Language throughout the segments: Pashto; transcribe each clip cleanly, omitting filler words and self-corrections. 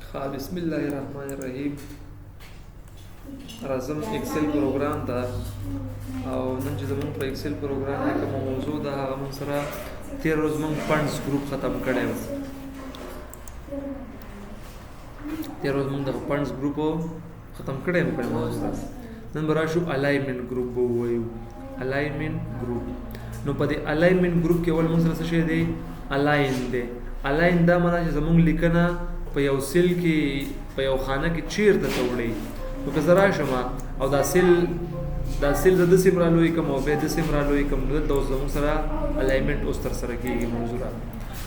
بسم الله الرحمن الرحیم. راځم ایکسل پروګرام ته او نن چې زموږ په ایکسل پروګرام کې کوم موضوع ده هغه موږ سره تیر ورځ موږ فنډز ګروپ ختم کړی و. تیر ورځ موږ د فنډز ګروپ ختم کړی و. نن به راشو الاینمنت ګروپ ووایو. الاینمنت ګروپ نو په دې الاینمنت ګروپ کې ول موږ سره څه شی دی؟ الاین دی. الاین دا معنی چې زموږ لیکنه په یو سیل کې په یو خانه کې چیرته ته وړي. نو که زه راشم او دا سیل د داسې رالوی کوم او بیا داسې رالوی کوم دلته اوس زموږ سره الاینمنټ اوس ترسره کېږي. موضوع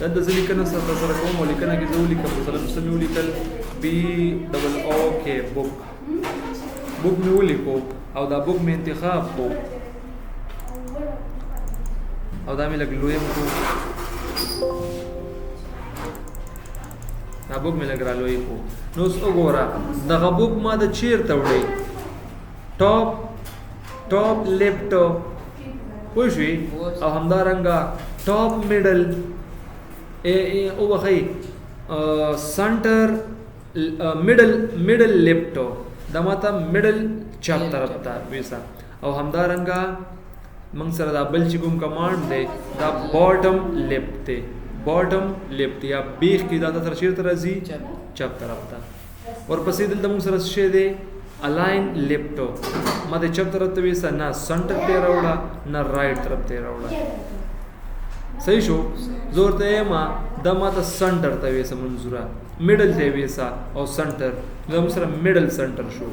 دلته زه لیکنه ترسره کوم او لیکنه کې زه ولیکم مثلا څه مې ولیکل BOOK بوک مې ولیکو او دا بوک مې انتخاب کو او دا مې لږ لویم کو دا بوک مې لږ رالوی کو. نو اوس وګوره دغه بوک ما د چیرته وړی؟ ټاپ لیفټ پوه شوې او همدارنګه ټاپ میډل وبخئ سنټر میډل لیفټ دا ماته میډل چپ طرف ته ویسا او همدارنګه موږ سره دا بل چې کوم کمانډ دی دا باټم لیفټ دی. باټم لیفټ یا بیخ کې دا تر چیرته راځي؟ چپ طرف ته. ورپسې دلته موږ سره څه دی؟ الاین لیفټ ما د چپ طرف ته ویسا نه سنټر ته راوړه نه رائټ طرف ته راوړه. صحیح شو؟ زور ته ما دا ماته سنټر ته ویسا منظوره میډل ته ویسا او سنټر دا موږ سره میډل سنټر شو.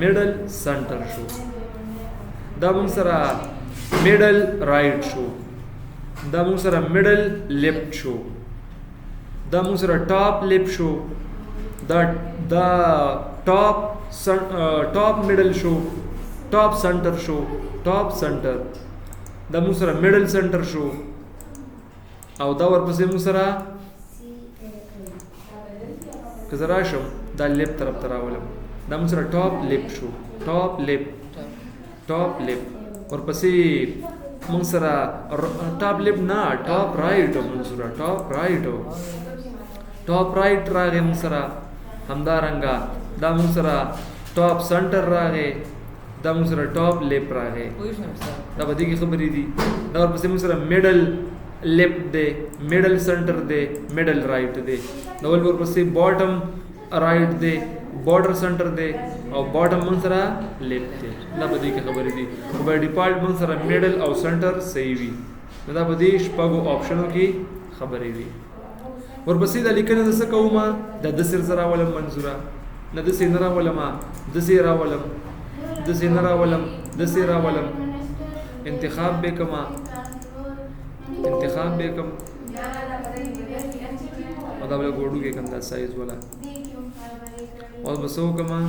میډل سنټر شو. دا موږ سره میډل رائټ شو. دا موږ سره میډل لیفټ شو. دا موږ سره ټاپ لیفټ شو. دا ټاپ میډل شو. ټاپ سنټر شو. ټاپ سنټر دا موږ سره میډل سنټر شو او دا ورپسې موږ سره که زه راشم دا لیفټ طرف ته راولم دا موږ سره ټاپ لیفټ شو. ټاپ لیفټ ورپسې موږ سره ټاپ لیفټ نه ټاپ رائټ موږ سره ټاپ رائټ راغی. موږ سره همدارنګه دا موږ سره ټاپ سنټر راغی. دا موږ سره ټاپ لیفټ راغی. دا په دې کې خبرې دي. دا ورپسې موږ سره میډل لیفټ دی میډل سنټر دی میډل رائټ دی. دا ورپسې باټم رائټ دی بارډر سنټر دی او باټم موږ سره لیفټ دی. دا په دې کې خبرې دي. او بای ډیفالت موږ سره میډل او سنټر صحیح وي. دا په دې شپږو آپشنو کې خبرې وي. ورپسې دا لیکنه د څه کوم د دسر سره راولم منظوره نه دسې نه راولم دسې راولم انتخاب به کوم او دا بل ګوډو کې کوم دا سایز ولا او بسو کما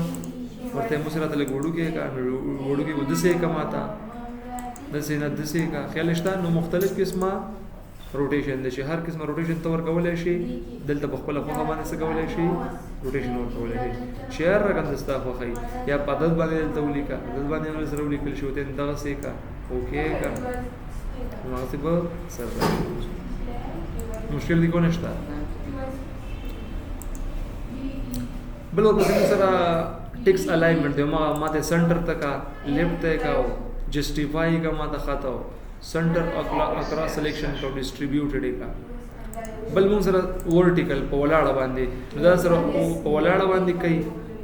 ورته مو سره ته ګوډو کې ودسې کماتا دسې نه دسې کا خیال شته. نو مختلف قسمه روټیشن د شي هر قسمه روټیشن تور کولای شي. دلته په خپل خو باندې څه کولای شي روټیشن ور کولای شي. شهر رقم دستا خو خي یا پدد باندې دلته ولیکا دلته باندې سره ولیکل شو ته دغه سې کا اوکې کا مناسب سره مشکل دي کو نشته. بل ورپسې سره ټیکس الاینمنټ دی ما ته سنټر تک لیفټ ته کا جسټیفای کا ما ته خطا سنټر اکراس سلیکشن کو ډیسټریبیوټډ کا. بل موږ سره ورټیکل په ولاړه باندې دا سره په ولاړه باندې کوي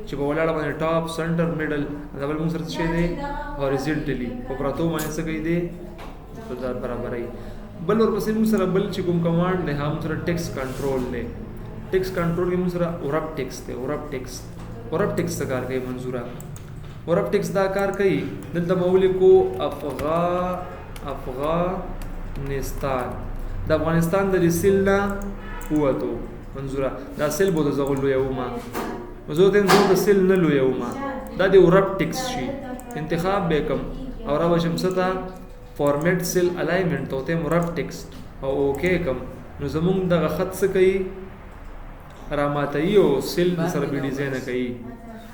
چې په ولاړه باندې ټاپ سنټر میډل دا بل موږ سره څه دی هوریزونټلی په پراتو باندې څه کوي دی په برابرۍ. بل ورپسې موږ سره بل چې کوم کمانډ دی هم سره ټیکس کنټرول دی. ټیکس کنټرول کې موږ سره اورپ ټیکس دی. اورپ ټیکس څه کار کوي منظوره؟ اورپ ټیکس دا کار کوي دلته مولې کو افغانستان د افغانستان د سیل نه ووتو منظوره دا سیل بو د زغلو یوما زه ته د سیل نه لو یوما دا د اورپ ټیکس شي. انتخاب به کوم او را وشم ستا فارمیټ سیل الاینمنت ته اورپ ټیکس او اوکې کوم. نو زمونږ دغه خط څه کوي را ماته یو سیل سره به ډیزاین کوي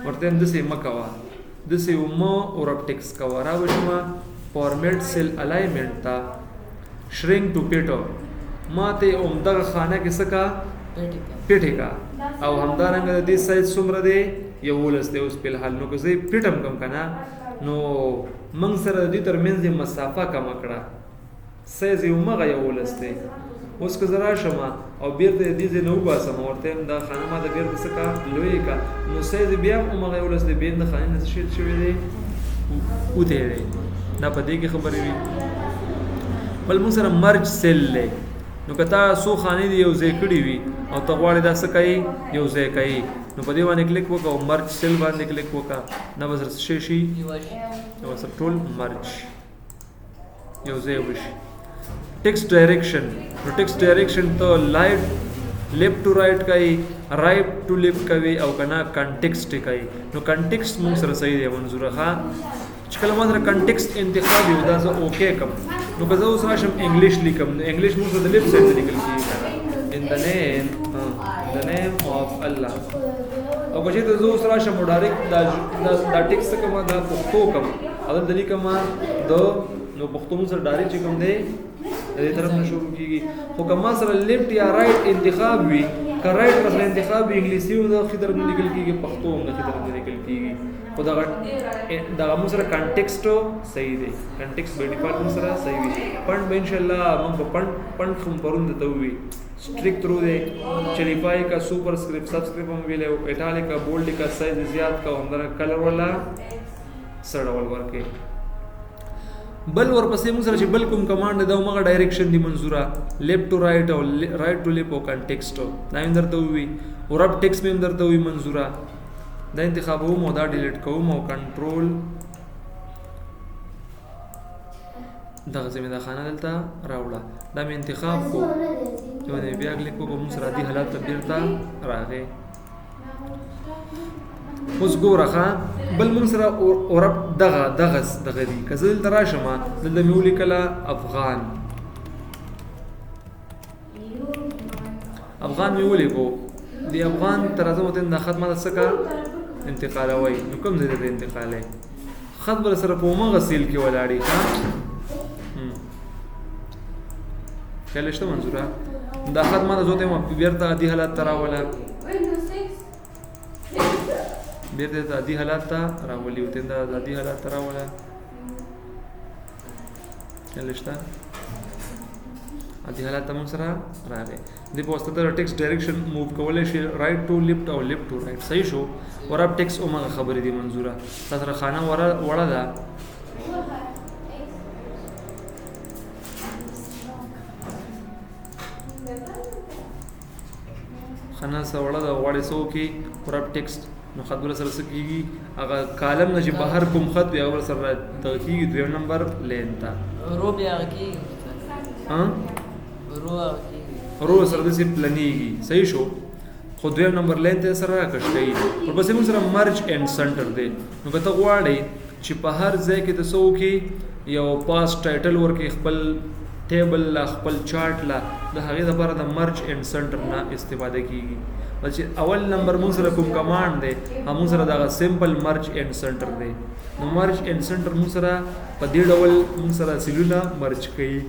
ورته دسې مکوا دسې مو اورپ ټیکس کا را وشم فارمیټ سیل الاینمنت تا شرینک ټو پیټو ما ته عمدغه خانه کې څه کا پیټه کا او همدارنګه د دې سایز څومره دی 11 دی اوس په حال نو که زه پیټم کم کنه نو موږ سره د دې ترمنځ مسافه کم کړه سایز یو مغه 11 دی اوس که زه راشم او بیرته دې ځای نه وباسم ورته دا خانه ما د بیرته څه کا لوی کا نو سایز بیا هم مغه 11 دی بیا د خانې نه شي شوی دی وته دی دا په دې کې خبرې وي بل موږ سره مرج سیل دی نو کتا سو خانې دی یو ځای کړی وي او ته غواړې دا څه کوي یو ځای کوي نو په دې باندې کلیک وکړه او مرج سیل باندې کلیک وکړه نو بس شي شي او سر ټول مرج یو ځای وشي ټیکسټ ډایریکشن نو ټیکسټ ډایریکشن ته لیفت ټو رائټ کوي رائټ ټو لیفت کوي او کنه کنټیکسټ کوي نو کنټیکسټ موږ سره صحیح دی منظوره ښه چې کله ما سره کنټیکسټ انتخاب یو دا زه اوکې کوم نو که زه اوس راشم انګلیش لیکم نو انګلیش موږ سره د لیفت سایډ لیکل کېږي in the name of Allah او که چېرته زه اوس راشم او ډایرکټ دا ټیکسټ کوم دا پښتو کوم اول د لیکم نو پښتو موږ سره ډایرکټ چې کوم دی د دې طرف نه شروع کېږي خو که ما سره لیفت یا رائټ انتخاب وي که رائټ مثلا انتخاب وي انګلیسي هم د ښي طرف نه لیکل کېږي پښتو هم د ښي طرف نه لیکل کېږي خو دغه موږ سره کنټیکسټ صحیح دی کنټیکسټ به ډیفالټ موږ سره صحیح وي پنډ به انشاءالله موږ به پنډ هم پرون درته ووي strict through दे चलिफाई का super script subscript हम भी ले इटालिक का बोल्ड का साइज ज्यादा का अंदर कलर वाला सड़वल वर्के बल ور پسې موږ سره چې بل کوم کمانډ دا موږ ډایرکشن دی منظوره لیفت ټو رائټ او رائټ ټو لیفت او کنټیکسټ دا هم درته وي او رب ټیکس هم درته وي منظوره دا انتخاب وو مو دا ډیلیټ کوم او کنټرول دغه زمي دا خانه دلته راوړه دا مې انتخاب کو چې باندې بیا کلیک کوم موږ سره دې حالت ته بیرته راغی اوس ګوره بل موږ سره اورب دغه دی که زه دلته راشم دلته مې ولیکله افغان مې ولیکو د افغان تر راځه وته دا خط ماته څه کا انتقالوي نو کوم ځای ته انتقالوي خط بل سره په مغه سیل کې ولاړی کله شته منظوره دا خط ماته زوته ما بیرته دې حالت تراوله بیرته د دې حالت ته راولي او تنده د دې حالت ته راوله کلهشته دې حالت ته موږ سره راغی د پوسټ ته ټیکسټ ډایرکشن موو کولای شي رائټ ټو لیفت او لیفت ټو رائټ صحیح شو وراب ټیکسټ اومه خبرې دي منظوره تاسو خانه وړه ده خانه سره وړه ده غواړي سو کې وراب ټیکسټ نو خط بل سره سکیږي هغه کالم نه چې بهر کوم خط بیا ور سره تکیږي 2 نمبر لین تا رو بیا کیږي رو سره د سی پلانیږي صحیح شو خو 2 نمبر لین ته سره راکشتي او پسې موږ سره مرج اینڈ سنټر دی نو کته غواړي چې په هر ځای کې د سو کې یو پاس ټایټل ورکې خپل ټیبل لا خپل چارت لا د هغه لپاره د مرج اینڈ سنټر نه استفاده کیږي چې اول نمبر موږ سره کوم کمانډ دی موږ سره دا سمپل مرج اینڈ سنټر دی نو مرج اینڈ سنټر موږ سره په دې ډول موږ سره سیلونه مرج کوي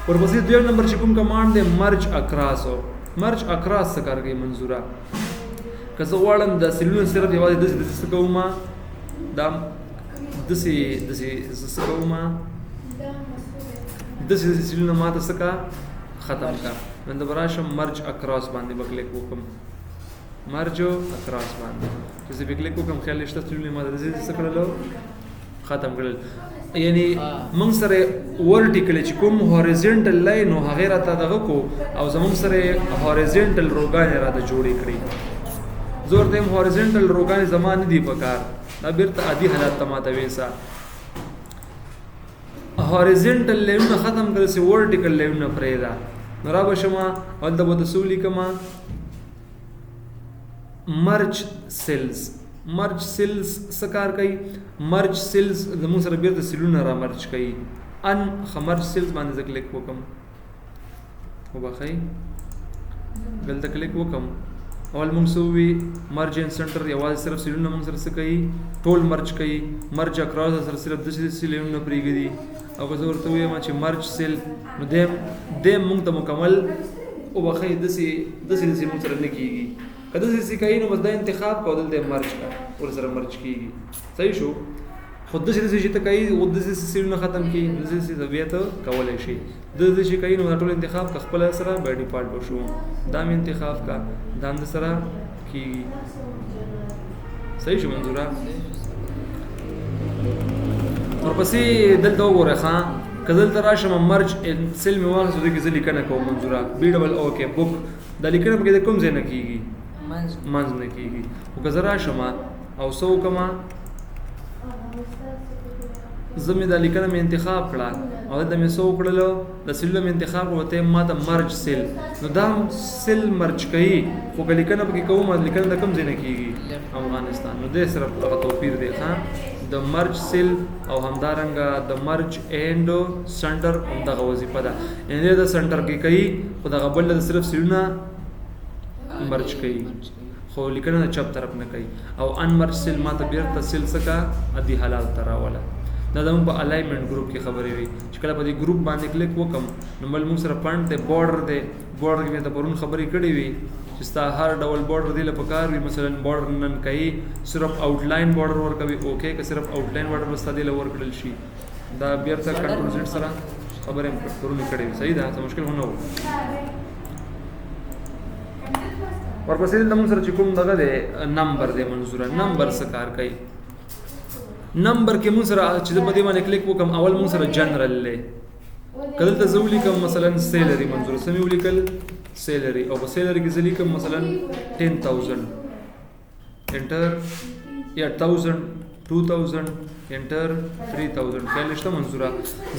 ورپسې دویم نمبر چې کوم کمانډ دی مرج اکراس څه کار کوي منظوره که زه غواړم د سیلونه صرف یوازې داسې کومه دا داسې کومه داسې سیلونه ماته څه کا ختم کا من د براشم مرج اکراس باندې بکلیک وکم مرج اکراس باندې چې بکلیک وکم خیال نشته سیلونه ماته داسې څه کړلو ختم کړل یعنی موږ سره ورټیکل چې کوم هوریزونټل لاین او هغه راته دغه کو او زموږ سره هوریزونټل روګان راته جوړې کړې زور ته هوریزونټل روګان زمانه دی پکار دا بیرته عادي حالت ته ماته وېسا هوریزونټل لاین ختم کړل سي ورټیکل لاین پرېدا نو را بشما او د بده سولې کما مرج سیلز سکار کوي مرج سیلز زموږ سره بیرته سیلونه را مرج کوي ان خمرج سیلز باندې کلیک وکم وبخای دلته کلیک وکم اول موږ سووي مرج ان سنټر یوازې صرف سیلونه موږ سره څه کوي ټول مرج کوي مرج اکراس سره صرف د سیلونه پریږدي او که زه ورته وایم چې مرج سیل نو دیم موږ ته مکمل او بخې دسې موږ سره نه کېږي که دسې کوي نو بس دا انتخاب کو دلته مرج کا ورسره مرج کېږي صحیح شو خو داسې چې ته کوي او داسې سیلونه ختم کړي داسې بیا ته کولی شي داسې چې کوي نو دا ټول انتخاب که خپله سره بای ډیفالټ وشو دا مې انتخاب کا دا هم د سره کېږي صحیح شو منظوره ورپسې دلته وګوره ښه که دلته راشم مرج سیل مې واخلو دې کې زه لیکنه کوم منظوره بي ډبل او کې بوک دا لیکنه پکې د کوم ځای نه کېږي منځ نه کېږي خو که زه راشم او څه وکړم زه مې دا لیکنه مې انتخاب کړه او دلته مې څه وکړلو د سیلونه مې انتخاب کړه ورته ما ته مرج سیل نو دا هم سیل مرج کوي خو که لیکنه پکې کوم لیکنه د کوم ځای نه کېږي افغانستان نو دې سره هغه توپیر دی ښه د مرج سیل او همدارنګه د مرج اینډ سنټر همدغه وظیفه ده یعنې د سنټر کې کوي خو دغه بل د صرف سیلونه مرج کوي خو لیکنه د چپ طرف نه کوي او ان مرج سیل ما ته بیرته سیل څخه ادي حلال ته راوله دا زموږ په الایمنټ ګروپ کې خبرې وي چې کله په دې ګروپ باندې کلیک وکم نو بل موږ سره پاینټ دی بارډر دی بارډر کې مې ته پرون خبرې کړې وي چې ستا هر ډول بارډر دی له پکار وي مثلا بارډر نن کوي صرف آوټلاین بارډر ورکوي اوکې که صرف آوټلاین بارډر بس دی له ورکړل شي دا بیرته کنټرول زیډ سره خبرې پرون کړې وي صحیح ده څه مشکل نه و ورپسې د موږ سره چې کوم دغه دی نمبر دی منظوره نمبر څه کار کوي نمبر کې موږ سره چې په دې باندې کلیک وکم اول موږ سره جنرال لې کله ته زه ولیکم مثلا سیلری منظور سمې ولیکل سیلری او په سیلری کې زه لیکم مثلا 10000 انټر یا 1000 2000 انټر 3000 کله شته منظوره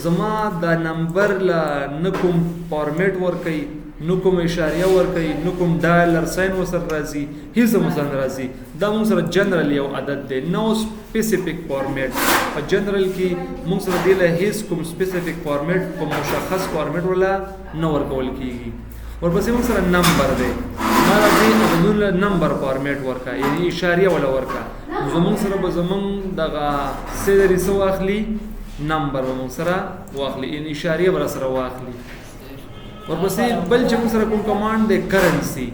زما دا نمبر لا نکوم فارمیټ ور کوي نو کوم اشاریه ور کوي نو کوم ډالر ساين وسر راځي هیڅ مثلا راځي دا موږ سره جنرال یو عدد دی نو سپیسیفیک فارمیټ په جنرال کې موږ سره دی له هیڅ کوم سپیسیفیک فارمیټ کوم مشخص فارمیټ ولا نو ورکول کیږي ورپسې موږ سره نمبر دی ما راځي د نمبر فارمیټ ورکا یعنی اشاریه ولا ورکا زموږ سره به زموږ دغه سیلری سو اخلي نمبر موږ سره واخلي یعنی اشاریه بل سره واخلي ورپسې بل چې موږ سره کوم کمانډ دی کرنسی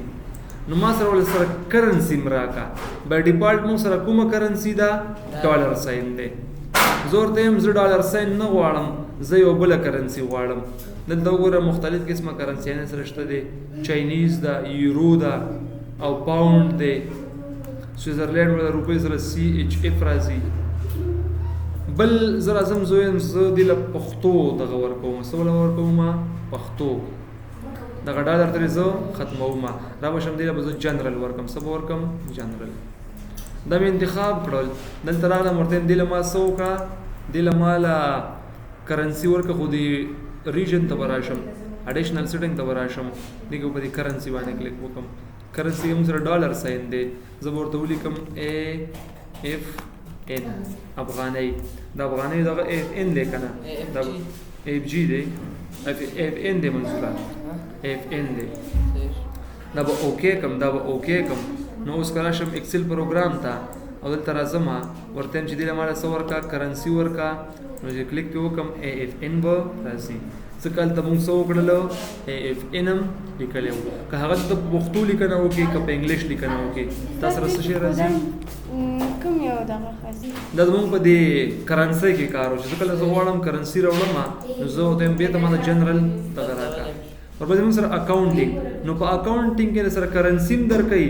نو ما سره ول سره کرنسی مراکا بای ډیفالټ موږ سره کومه کرنسی دا ډالر ساين دی زور ته هم زه ډالر ساين نه غواړم زه یو بل کرنسی غواړم دلته وګوره مختلف قسمه کرنسیانه سره شته دي چاینیز دا یورو دا او پاوند دی سویزرلند ولا روپۍ سره سی ایچ اف راځي بل زه راځم زه د پښتو دغه ورکوم سوال ورکوم پښتو دغه ډالر ترې زه ختموم را بشم دی به زه جنرال ورکم سب ورکم جنرال دا مې انتخاب کړل دلته راغلم ورته دی له ما سوکا دی له مالا کرنسی ورکه خو دی ریجن ته براشم اډیشنل سیټینګ ته براشم دغه په دې کرنسی باندې کلیک وکم کرنسی هم سره ډالر ساين دی زه ورته ولیکم ا اف ان افغاني دا افغاني دغه اف ان لیکنه دا اف جی دی اف ان دی منځله اف ان دی دا به اوکې کم دا به اوکې کم نو اوس کراشم ایکسل پروګرام ته او دلته راځم ورته چې دی لمړه سو ورکا کرنسی ورکا نو چې کلیک په وکم ا اف ان به راځي ځکه ته موږ سو کړلو ا اف ان ام لیکلو که هغه د پښتو لیکنه وکي که په انګلیش لیکنه وکي تاسو سره څه شي راځي کوم یو دغه خاصي دا موږ په دې کرنسی کې کارو چې کله زه غواړم کرنسی راوړم نو زه ته به ته ما جنرال دغه راکا ورپسې موږ سره اکاونټینګ نو په اکاونټینګ کې سره کرنسی هم درکې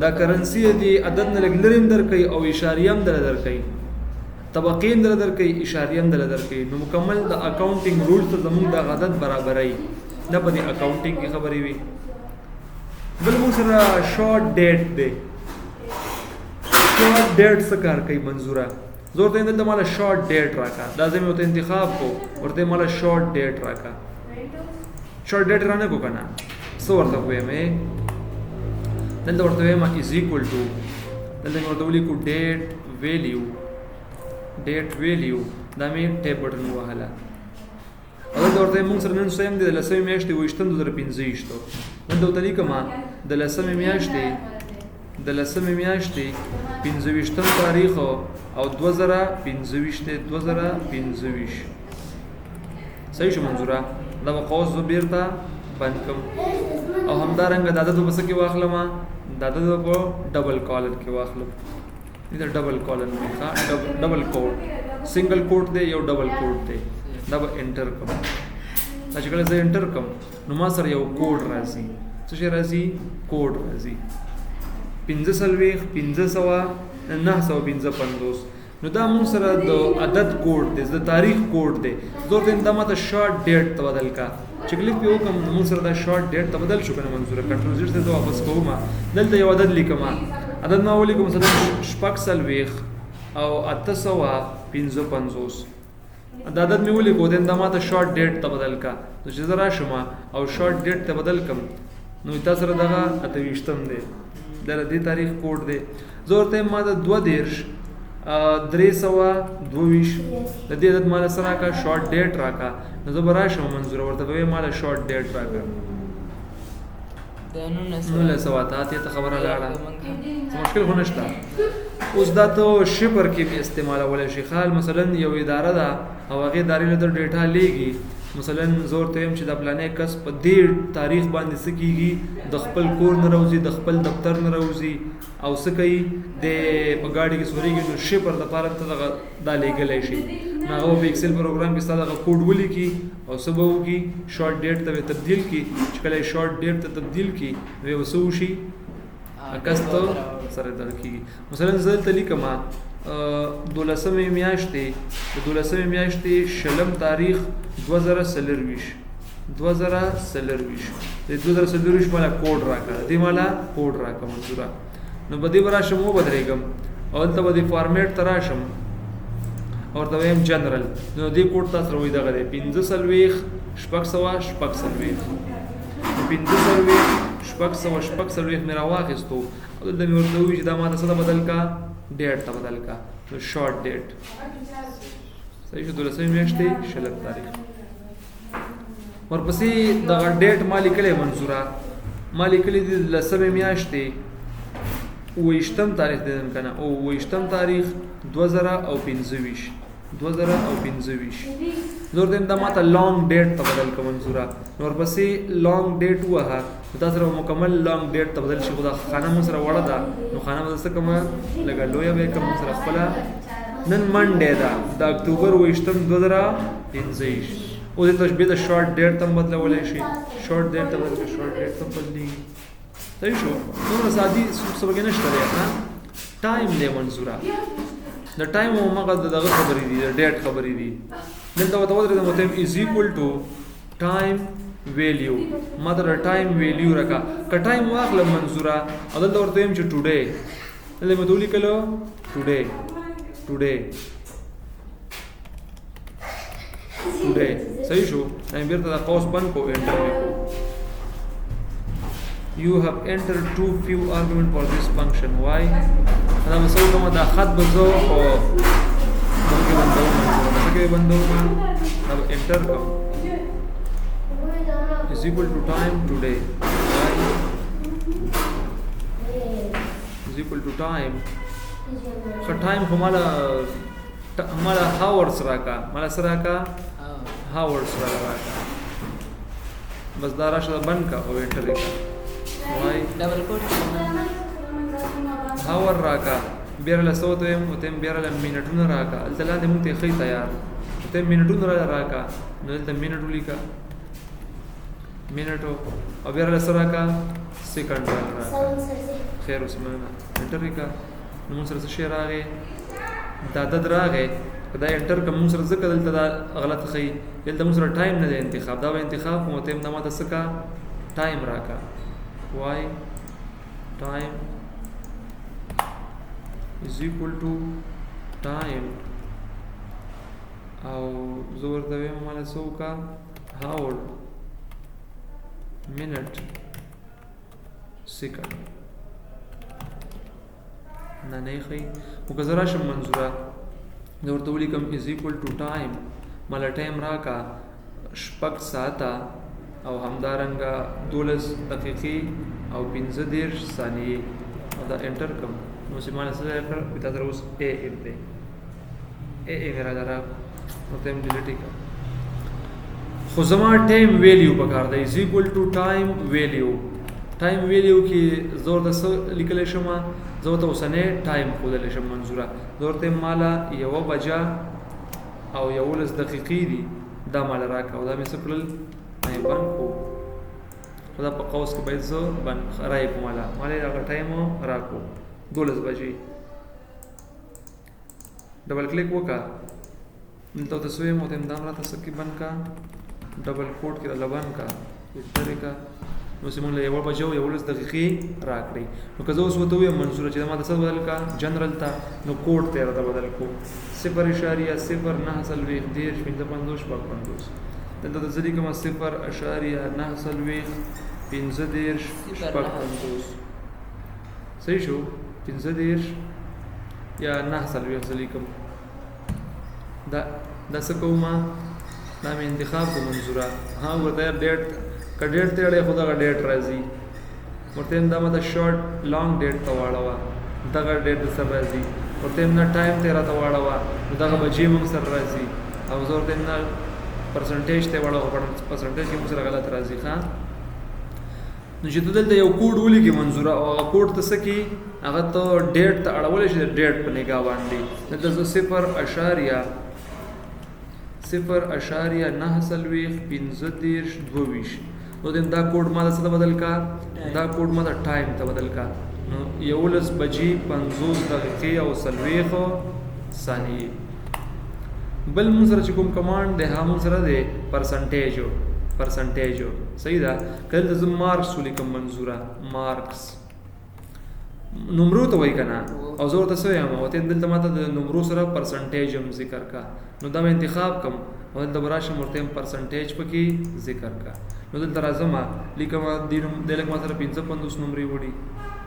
دا کرنسی دی عدد نه لګلریم درکې او اشاریه هم درکې طبقې هم درکې اشاریه هم درکې نو مکمل د اکاونټینګ رول ته زموږ د عدد برابرای نه په دې اکاونټینګ کې خبرې وي بل موږ سره شارټ ډیټ دی شارټ ډیټ څه کار کوي منظوره زور ته دلته مال شارټ ډیټ راکا دا زموږ ته انتخاب کو ورته مال شارټ ډیټ راکا شارټ ډیټ رانه کو کنه سو ورته وې مې دلته ورته وې ما از ایکوال ټو دلته ورته ولیکو ډیټ ویلیو دا مې ټیپ بټن وهاله او دا ورته موږ سره نن سیم دي د لسمې میاشتې 2015 نن د طریقه ما د لسمې میاشتې 15 تاریخ او 2015 صحیح شو منظوره دا قوس بیرته بند کوم او همدارنګه د عدد په څه کې واخلم د عدد په ډبل کالن کې واخلم دا ډبل کالن وي ډبل کوډ سنگل کوډ دی یو ډبل کوډ دی دا به انټر کوم چې کله زه انټر کوم نو ما سره یو کوډ راځي څه شي راځي کوډ راځي 1550 نو دا مون سره د عدد کوډ دی د تاریخ کوډ دی زه ته دا ماته شارټ ډیټ تبدل کا چې کلیک په وکم مون سره دا شارټ ډیټ تبدل شو کنه منظور کنټرول زیټ ته واپس کوم دلته یو عدد لیکم عدد ما ولیکم مثلا شپږ سلويخ او 855 دا عدد می ولیکو دا ماته شارټ ډیټ تبدل کا نو چې زرا شمه او شارټ ډیټ تبدل کم نو تاسو سره دغه اتويشتم دی د دې تاریخ کوډ دی زه ورته ما د 2 322 د دې عدد مال سره کا شارټ ډیټ راکا نو زه براشم منظور ورته به مال شارټ ډیټ راکا نو له سواتات ته خبره لاړه مشکل خو نشته اوس دا ته شپر کې به استعمال ولا شي خال مثلا یو اداره ده او هغه ادارې له ډیټا لېږي مثلا زور ته هم چې د پلانې کس په دې تاریخ باندې سکیږي د خپل کور نه راوځي د خپل دفتر نه راوځي او سکی د په گاډي کې سوريږي نو شپر د پاره ته دا لېګلای شي نو هغه په ایکسل پروګرام کې ستاسو کوډ ولیکي او سبو کی شارټ ډیټ ته تبدیل کی چې کله شارټ ډیټ ته تبدیل کی نو وسو شي اکستو سره درکې مثلا زه تلیکما 12 میاشتې د 12 میاشتې شلم تاریخ 2023 د 2023 مالا کوډ راکړه دې مالا کوډ راکړه منظوره نو بده براشم و بدرېګم او ته بده فارمیټ تراشم اور ته ویم جنرال نو دې کوډ تاسو روي دغه 15 15 میرا واخستو او د مې ورته وی چې دا ماته څه بدل کا ډیټ ته بدل کا نو شارټ ډیټ صحیح شو 12 میاشتې شلم تاریخ ورپسې د ډیټ مالی کله منصوره مالی کله د لسمه میاشتې وېشتم تاریخ دین کنه او وېشتم تاریخ 2025 زور دیم دا ماته لانګ ډیټ ته بدل کوم منصوره ورپسې لانګ ډیټ وها دا سره مکمل لانګ ډیټ ته بدل شي خدا خانه مو سره وړه ده نو خانه مو سره کوم لګا لویا به کوم سره خپل نن منډه ده د اکتوبر 2025 او د تشبیه د شارټ ډیټ تم بدلولای شي شارټ ډیټ ته بدل شارټ ډیټ تم بدلی صحیح شو نو سادي سبګه نشته ده ټایم دی منصوره د ټایم او مغه دغه خبرې دي د ډیټ خبرې دي دلته وته ودرې د متم از ایکوال ټو ټایم ویلیو مدر ټایم ویلیو راکا ک ټایم واخل منصوره دلته ورته يم چې ټوډے دلته مدولي کلو ټوډے صحیح شو ایم بیرته د قوس بند کو انټر وکړو you have entered too few argument for this function why دا مسو کومه دا خط بزو او دغه بندو اب انټر کوم is equal to time today is equal to time so time हमारा hours راکا مالا سراکا hours راکا بس دارا شد بند کا او انټر کا وای ډبل کوډ هاور راکا بیرله صوت ویم او تم بیرله منټونه راکا دلته لاندې مونږ ته خې تیار ته منټونه راکا نو دلته منټ ولیکا منټو او بیرله سره کا سکند راکا خیر اسمه انټر کا نو موږ سره شي راغې دا د راغې دا انټر کوم موږ سره ځکه دلته غلط خې دلته موږ سره ټایم نه دی انتخاب دا به انتخاب کوم ته نه ماته سکا ټایم راکا why time is equal to time او زور د ویم مال سوکا hour minute second نه خي وګزرا شم منظوره د ورته ولیکم is equal to time مال ټایم راکا شپږ ساعته او همدارنګه 12 دقیقې او 15 ثانیې او دا انټر کوم نو سیمانه سره کړ پتا تر اوس اے ام دی اے میرا درا نو تم ډیلیټ کړ خو زما ټایم ویلیو پکار دی از ایکول ټو ټایم ویلیو. ټایم ویلیو کې زور د څه لیکلی شم؟ زه ورته اوسنی ټایم ښودلی شم منظوره. زه ورته ماله 1 بجه او 11 دقیقې دي دا ماله راکړه او دا مې څه کړل بند کړو. خو دا په قوس کې باید زه بند رایې کړو ماله یې هغه ټایم راکړو 12 بجې. ډبل کلیک وکړه دلته ورته څه ویم ورته یم دا هم راته څه کې بند کړه ډبل کوډ کې راله بند کړه بهترې کړه. نو چې موږ له 1 بجې او 11 دقیقې راکړې. نو که زه اوس ورته ووایم منظوره چې ما د څه بدل کړه جنرل ته نو کوډ ته یې راته بدل کړو 0.09 دلته د زه لیکم 0.9 صحیح شو 15 یا 9 زه لیکم. دا څه کوم دا مې انتخاب کوم منظوره. ها ورته ډیټ که ډیټ ته اړې خو دغه ډیټ راځي ورته دا ما د شارټ لانګ ډیټ ته واړوه دغه ډیټ د سر راځي. ورته نه ټایم ته راته واړوه نو دغه بجې موږ سر راځي. او زه ورته نه پرسنټیج ته واړوه پرسنټیج کې موږ سره غلط راځي. ښه نو چې ته دلته یو کوډ ولیکې منظوره او هغه کوډ ته څه کړي هغه ته ډیټ ته اړولی شي د ډیټ په نګاه باندې. دلته زه 0.91522 نو دا کوډ ما د څه ته بدل کا دا کوډ ما د ټایم ته بدل کا. نو 11 بجې 50 دقیقې او 40 ثانیې. بل مونږ سره چې کوم کمانډ دی هغه مونږ سره دی پرسنټیجو صحیح ده. که دلته زه مارکس ولیکم منظوره مارکس نمرو ته وایي که نه او زه ورته څه وایم ورته دلته ما ته د نمرو سره پرسنټیج هم ذکر کا. نو دا مې انتخاب کړم او دلته به راشم ورته یم پرسنټیج پکې ذکر کا. نو دلته راځم لیکم دی لږ ما سره 55 نمرې وړي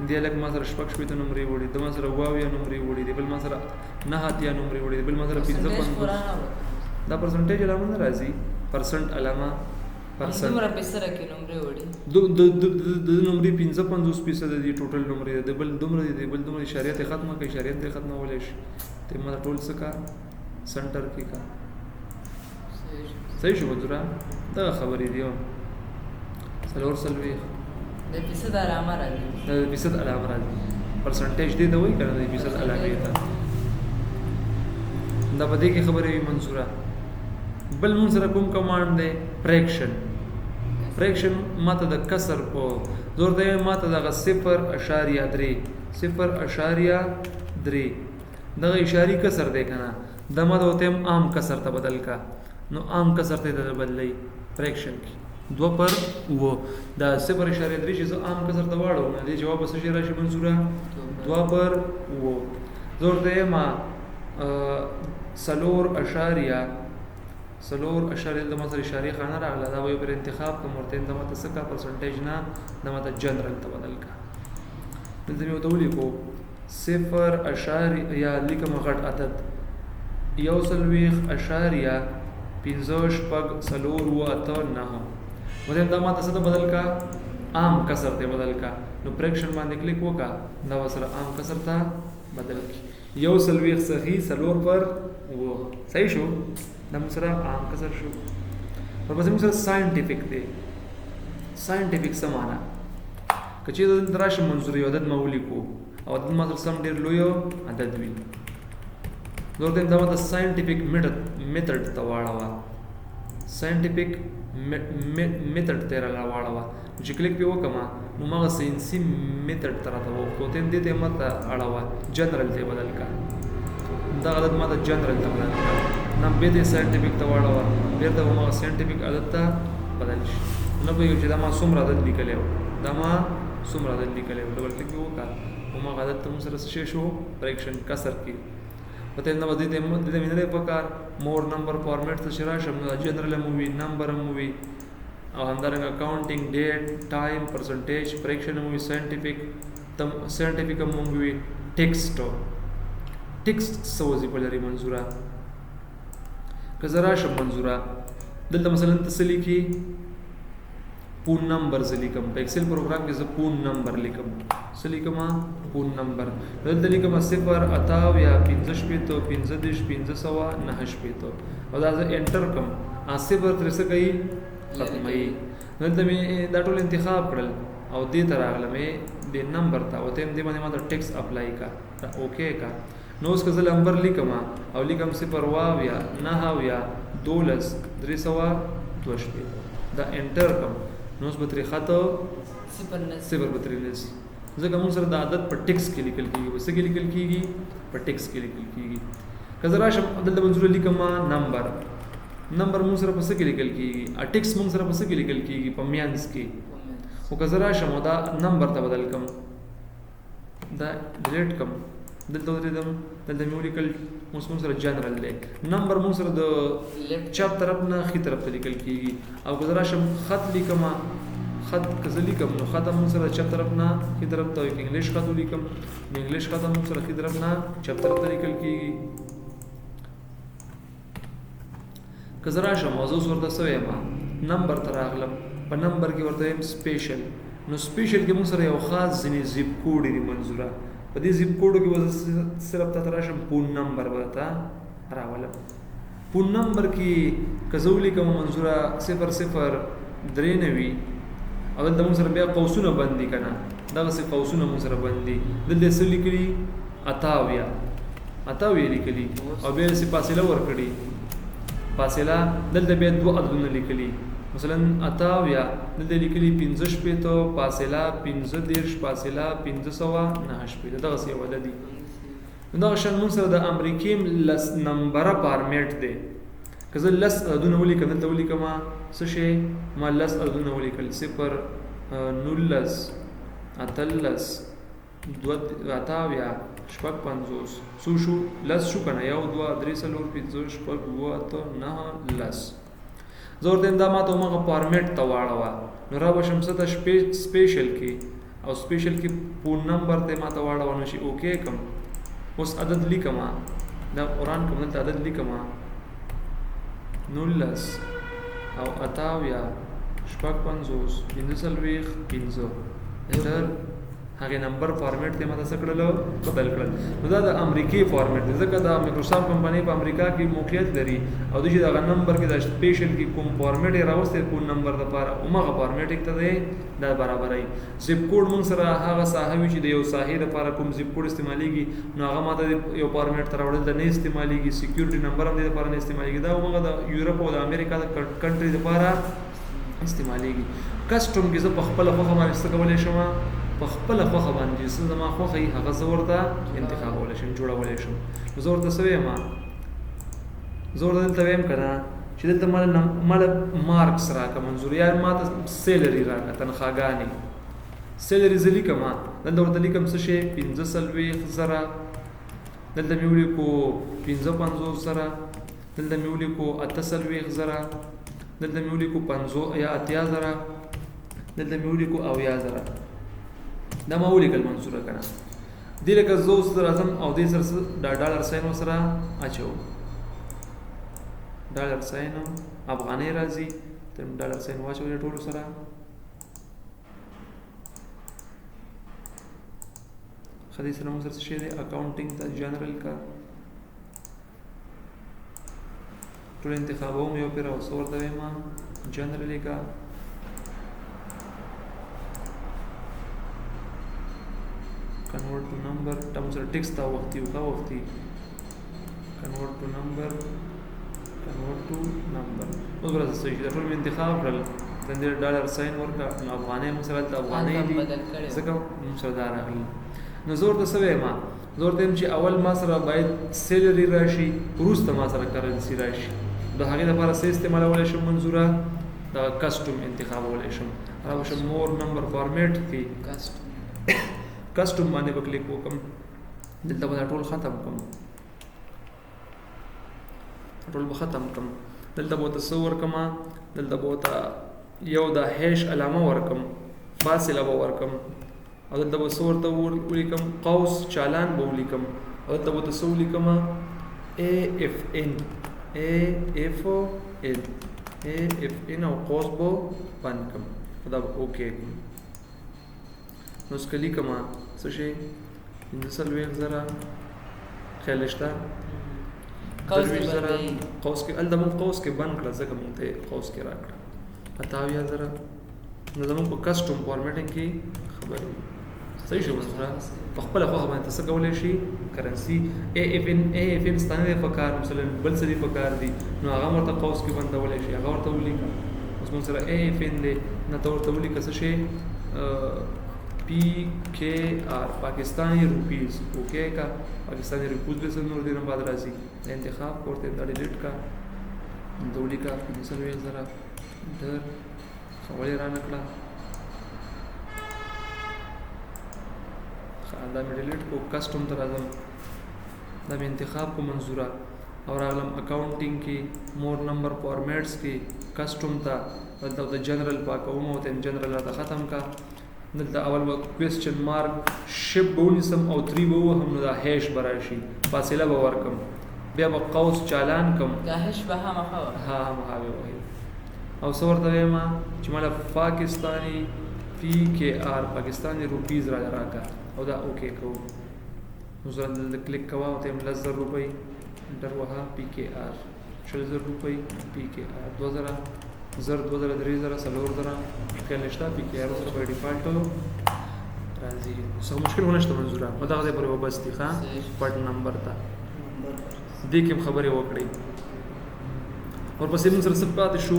دی لږ ما سره 60 نمرې وړي د ما سره 82 نمرې وړي دی بل ما سره 89 نمرې وړي دی بل ما سره 55 دا پرسنټیج علامه نه راځي پرسنټ علامه پرسنټ دومره په سره کې نمرې وړي د نمرې 55% دی ټوټل نمرې دی بل دومره دی بل دومره اشاریه ته ختمه کوي اشاریه ته ختمه ولې شي ته ما ټول څه کا سنټر کې کا صحیح شو منظوره دا خبرې دی څلور سلوي د فیصد علامه راځي د فیصد علامه راځي پرسنټیج دی دا وایي کنه د فیصد علامه ته دا په دې کې خبرې منظوره. بل مون سره کوم کمانډ دی فریکشن ماته د کسر په زور دی ماته دغه 0.3 دغه اشاری کسر دی کنه د ما د وته عام کسر ته بدل کا. نو عام کسر ته بدلای فریکشن کې 2/و دا 0.3 چې زه عام کسر ته واړو نه دی جواب څه شي راشي منظوره 2/و زور دی ما 4 اشاریه د مصر اشاریه خانه راغله دا وی پر انتخاب کوم ورته د ماته څه کا پرسنټیج نه د ماته جنرال ته بدل کا. دلته یو ته ولیکو 0 یا لیکم غټ عدد 1.15 ورته د ماته څه ته بدل کا عام کسر ته بدل کا. نو فریکشن باندې کلیک وکا دا وسره عام کسر ته بدل کی 1 صحیح 4/و صحیح شو دا مسره عام کسر شو. ورپسې موږ سره ساينټیفیک دی ساينټیفیک څه معنا کچې د دراشه منظوري عدد مولي کو او عدد ما سره سم ډیر لوی عدد وي ورته دا د ساينټیفیک میتھډ ته واړه ساينټیفیک میتھډ ته راواړه چې کلیک په وکما نو ما ساينسي میتھډ تر ته وو ته دې ته مته اړه جنرال ته بدل کا دا عدد ما ته جنرال ته بدل کا نو به دې ساينټیفیک ته واړه بیرته ما ساينټیفیک عدد ته بدل شي. نو به یو چې دا ما څومره عدد لیکلو ډبل کلیک وکړه او ما عدد ته سره څه شو فریکشن کسر کی پته نو د دې مینه په کار مور نمبر فارمیټ ته شرا شمه جنرال مووی نمبر مووی او همدارنګه کاونټینګ ډیټ ټایم پرسنټیج فریکشن مووی ساينټیفیک مووی ټیکسټ سوځي په لري منظوره که زرا شم منظوره دلته مثلا تسلی کی پون نمبر لیکم په ایکسل پروګرام کې زه پون نمبر لیکم سلیکم پون نمبر دلته لیکم 0 اتاو یا 15 15 15 9 او دا زه انټر کوم صفر تر څه کوي ختموي. دلته مې دا ټول انتخاب کړل او دې ته راغلم د نمبر ته او ته دې باندې ما د ټیکس اپلای کا اوکې کا. نو اوس که زه نمبر لیکم او لیکم 0 واویا 9 اویا 12 302 دا انټر کوم نو اوس به ترې خطه صفر به ترې نشي ځکه موږ سره د عدد په ټیکس کې لیکل کېږي. په څه کې لیکل کېږي؟ په ټیکس کې لیکل کېږي. که زه راشم دلته منظور لیکم نمبر موږ سره په څه کې لیکل کېږي؟ ټیکس موږ سره په څه کې لیکل کېږي؟ په مینځ کې. خو که زه راشم او دا نمبر ته بدل کړم دا ډیلیټ کړم دلته ودرېدم دلته مې ولیکل اوس موږ سره جنرال دی. نمبر موږ سره د چپ طرف نه ښي طرف ته لیکل کېږي. او که زه راشم خط لیکم خط که زه لیکم نو خط موږ سره چپ طرف نه ښي طرف ته انګلیش خط ولیکم نو انګلیش خط موږ سره ښي طرف نه چپ طرف ته لیکل کېږي. که زه راشم او زه اوس ورته څه وایم نمبر ته راغلم په نمبر کې ورته وایم سپیشل. نو سپیشل کې موږ سره یو خاص ځینې زیپ کوډ دي منظوره. په دې زیپ کوډو کې به صرف ته راشم فون نمبر به ته راولم. فون نمبر کې که زه ولیکم منظوره 0093 او دلته موږ سره بیا قوسونه بند دي که نه دغسې قوسونه موږ سره بند دي. دلته څه لیکلي 88 لیکلي او بیا یې فاصله ورکړي. فاصله دلته بیا 2 عددونه لیکلي مثلا 88 دلته لیکلي 15 فاصله 15 فاصله 590 دغسې یو عدد دي. دغه شان موږ سره د امریکې لس نمبره فارمیټ دی. که زه لس عددونه ولیکم دلته ولیکم څه شی ما لس عددونه ولیکل 0 19 18 28 شپږ 50 څو شو لس شو که نه 1 2 3 4 5 6 7 8 9 10. زه ورته وایم دا ما ته هماغه فارمیټ ته واړوه نو را به شم څه ته سپیشل کې او سپیشل کې فون نمبر ته ما ته واړوه نو شي اوکې کړم. اوس عدد لیکم دا قرآن کوم دلته عدد لیکم 19 او 28 شپږ 50 45 انټر هغه نمبر فارمیټ ته ماته څه کړلو بدل کړل. نو دا د امریکای فارمیټ دی ځکه دا مایکروسافټ کمپنۍ په امریکا کې موقعیت لري او د دغه نمبر کې د سپیشل کې کوم فارمیټ یې راوستي فون نمبر لپاره همغه فارمیټ ته دی دا برابرای. زیپ کوډ موږ سره هغه ساحه وي چې د یو ساحې لپاره کوم زیپ کوډ استعمالېږي نو هغه ماته یو فارمیټ ته راوړل د نه استعمالېږي. سکیورټي نمبر هم د لپاره نه استعمالېږي. دا همغه د یورپ او د امریکا د کنټري لپاره استعمالېږي. کسټم کې زه په خپله خوښه باندې څه کولی شم په خپله خوښه باندې چې څه زما خوښه وي هغه زه ورته انتخابولی شم جوړولی شم. نو زه ورته څه وایم زه ورته دلته وایم که نه چې دلته ماله مارکس راکړه منظور یا ماته سیلري راکړه تنخواګانې سیلري زه لیکم دلته ورته لیکم څه شی 45,000 دلته مې ولیکو 55,000 دلته مې ولیکو 48,000 دلته مې ولیکو 80,000 دلته مې ولیکو 90,000 دا ما ولیکل منصوره که نه. دې لکه زه اوس راځم او دې سره دا ډالر ساین ورسره اچوم ډالر ساین افغانۍ راځي ته ډالر ساین واچوئ ټولو سره ښه دې سره موږ سره څه شی دی اکاونټینګ ته جنرل کا ټول انتخابوم یو پرې او څه ورته وایم جنرلی کا convert to number تاسو سره ټیکس تا وختي او کا وختي convert to number اوس ورته څه شي ټول انتخاب کړل د ډالر ساين ورکا افغانۍ مثلا د افغانۍ دي ځکه موږ سره دا راغلی. نو زور ته سوي ما زور ته چې اول ما سره باید سیلري راشي وروسته ما سره کرنسي راشي د هغې لپاره څه استعمالولی شم منظوره د کسټم انتخابولی شم راوشم مور نمبر فارمیټ کې کسټم باندې به کلیک وکړم دلته به دا ټول ختم کړم دلته به ورته څه ورکړم دلته به ورته یو د هیش علامه ورکړم فاصله به ورکړم او دلته به څه ورته ولیکم قوس چالان به ولیکم او دلته به ورته څه ولیکم AFN او قوس به بند کړم دا به اوکې کړم. نو اوس که لیکم څه شی 45,000 خیال شته قوس کې درویش زره بندوي. قوس کې ال دمون قوس کې بند کړه ځکه مونږ ته قوس کې راکړه 58,000 نو زمون په کسټم فارمیټینګ کې خبرې صحیح شو مثلا په خپل خو باندې څه کولای شي کرنسی اف ان ستانه په کار مثلا بل څه دی په کار دی نو هغه ورته قوس کې بندولای شي هغه ورته ولیکه اوس موږ سره اف ان دی نه ورته ولیکه څه شي پی کے آر پاکستانی روپیز اوکے کا پاکستانی روپیز به څنګه نور دینه بعد راځي انتخاب ورته د ډیلیټ کا دولی کا 15,000 در خبرې را نکړه دا مې ډیلیټ کو کسټم ته راځم دا مې انتخاب کو منظوره او راغلم اکاونټینګ کې مور نمبر فارمیټس کې کسټم ته دلته د جنرال پاکوم او تم جنرال را ختم کا دلته اول وخت کوېسچن مارک شپ بونیسم او 3 بو هم نو دا هیش براشي فاصله به ورکم بیا به قوس چالان کم دا هش به هم خو ها وای او څور ته ما چې مال پاکستانی پی کے آر پاکستانی روپیز راکا او دا اوکے کو نو زه کلیک کوا او تم 10,000 روپۍ انټر وها پی کے آر 40,000 روپۍ پی کے آر 2000 3,000 4,000 کې نشته پی کے آر سره په ډیفالټ راځي څه مشکل ونه شته منظوره په دغه ځای پورې وبستی ښا پټ نمبر تا دې کوم خبرې وکړي ورپسې موږ سره څه پاتې شو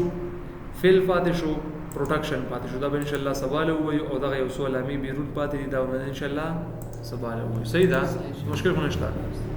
فیل پاتې شو پروټکشن پاتې شو دا به ان شاء الله سوال وایو او دغه یو سوال امي بیرون پاتې دي دا ان شاء الله سوال وایو صحیح ده مشکل ونه شته